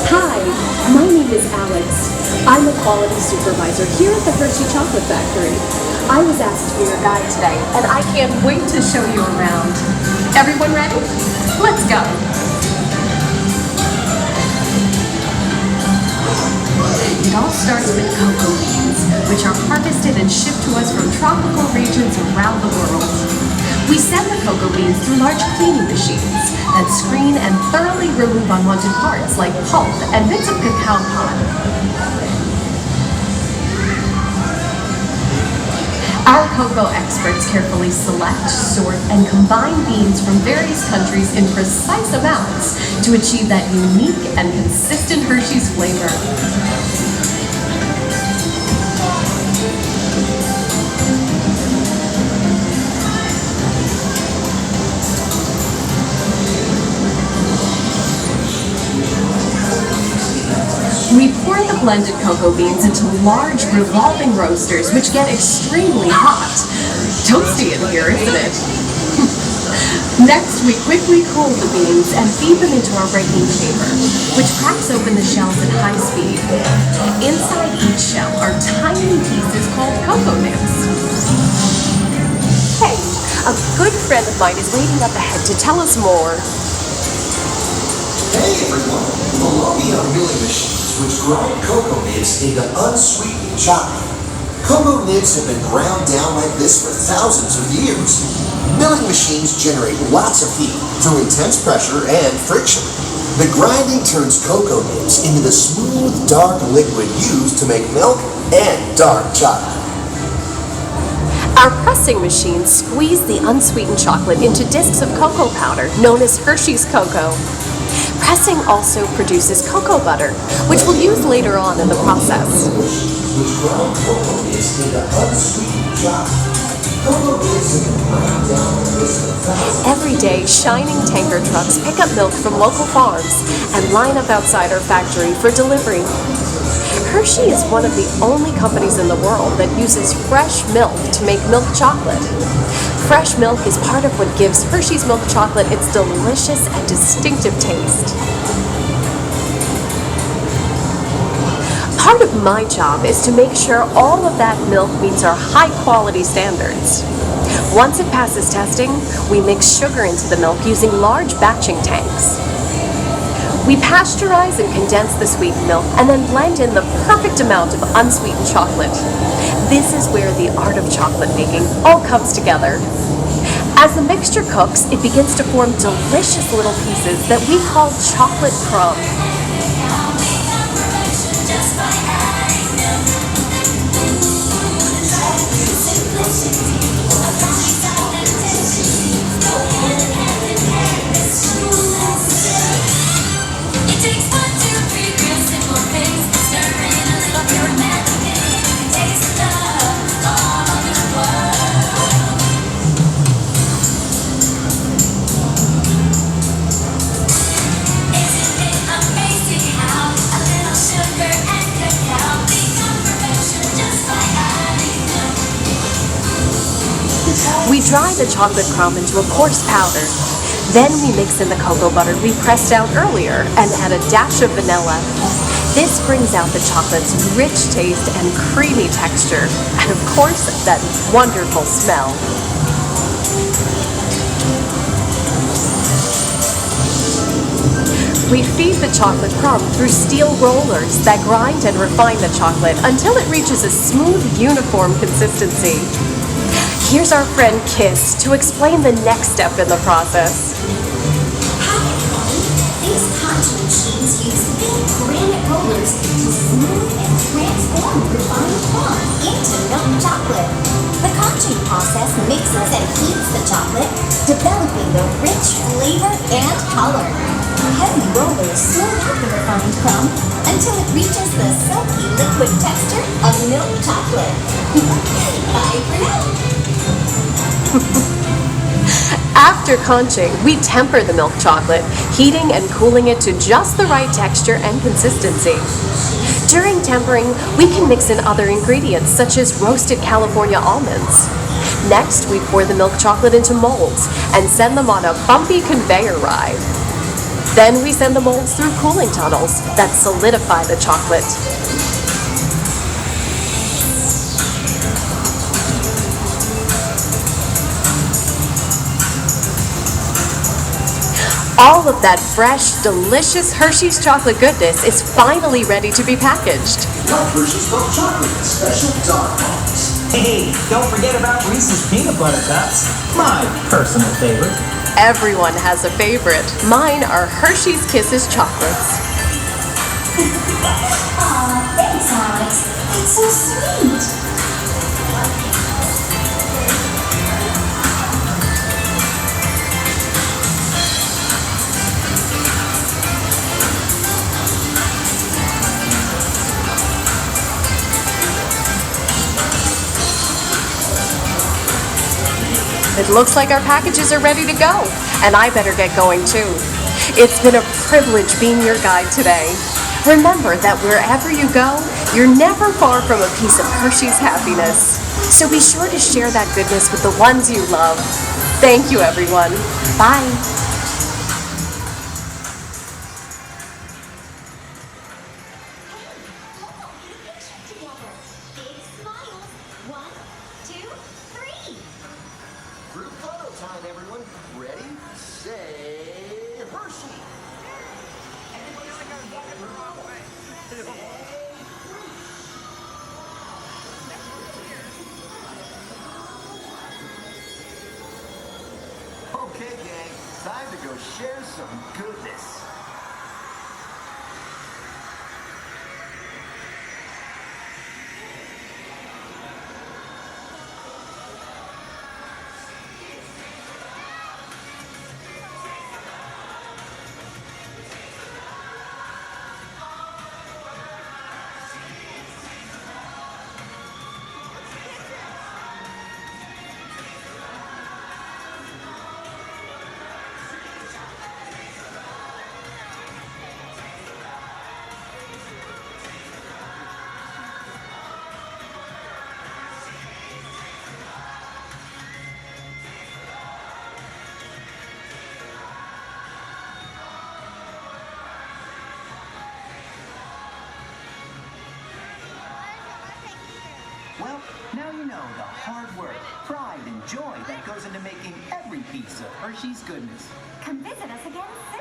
Hi, my name is Alex. I'm a quality supervisor here at the Hershey Chocolate Factory. I was asked to be your guide today, and I can't wait to show you around. Everyone ready? Let's go. It all starts with cocoa beans, which are harvested and shipped to us from tropical regions around the world. We send the cocoa beans through large cleaning machines that screen and thoroughly remove unwanted parts like pulp and bits of cacao pod. Our cocoa experts carefully select, sort, and combine beans from various countries in precise amounts to achieve that unique and consistent Hershey's flavor. We pour the blended cocoa beans into large revolving roasters, which get extremely hot. Toasty in here, isn't it? Next, we quickly cool the beans and feed them into our breaking chamber, which cracks open the shells at high speed. Inside each shell are tiny pieces called cocoa nibs. Hey, a good friend of mine is waiting up ahead to tell us more. Hey everyone, below me are milling machines which grind cocoa nibs into unsweetened chocolate. Cocoa nibs have been ground down like this for thousands of years. Milling machines generate lots of heat through intense pressure and friction. The grinding turns cocoa nibs into the smooth, dark liquid used to make milk and dark chocolate. Our pressing machines squeeze the unsweetened chocolate into discs of cocoa powder known as Hershey's cocoa. Pressing also produces cocoa butter, which we'll use later on in the process. Every day, shining tanker trucks pick up milk from local farms and line up outside our factory for delivery. Hershey is one of the only companies in the world that uses fresh milk to make milk chocolate. Fresh milk is part of what gives Hershey's milk chocolate its delicious and distinctive taste. Part of my job is to make sure all of that milk meets our high-quality standards. Once it passes testing, we mix sugar into the milk using large batching tanks. We pasteurize and condense the sweetened milk and then blend in the perfect amount of unsweetened chocolate. This is where the art of chocolate making all comes together. As the mixture cooks, it begins to form delicious little pieces that we call chocolate crumb. We dry the chocolate crumb into a coarse powder. Then we mix in the cocoa butter we pressed out earlier and add a dash of vanilla. This brings out the chocolate's rich taste and creamy texture, and of course, that wonderful smell. We feed the chocolate crumb through steel rollers that grind and refine the chocolate until it reaches a smooth, uniform consistency. Here's our friend Kiss to explain the next step in the process. Hi everybody. These conching machines use big granite rollers to smooth and transform refined crumb into milk chocolate. The conching process mixes and heats the chocolate, developing the rich flavor and color. Heavy rollers smooth out the refined crumb until it reaches the silky liquid texture of milk chocolate. Bye for now. After conching, we temper the milk chocolate, heating and cooling it to just the right texture and consistency. During tempering, we can mix in other ingredients such as roasted California almonds. Next, we pour the milk chocolate into molds and send them on a bumpy conveyor ride. Then we send the molds through cooling tunnels that solidify the chocolate. All of that fresh, delicious Hershey's chocolate goodness is finally ready to be packaged. Like Hershey's milk chocolate, special dark box. Hey, don't forget about Reese's Peanut Butter Cups, my personal favorite. Everyone has a favorite. Mine are Hershey's Kisses chocolates. Aw, thanks, Alex. That's so sweet. It looks like our packages are ready to go, and I better get going too. It's been a privilege being your guide today. Remember that wherever you go, you're never far from a piece of Hershey's happiness. So be sure to share that goodness with the ones you love. Thank you, everyone. Bye. Big smiles. 1, 2, 3. Group photo time, everyone. Ready, say, Hershey. Okay, gang, time to go share some goodness. Well, now you know the hard work, pride, and joy that goes into making every piece of Hershey's goodness. Come visit us again soon.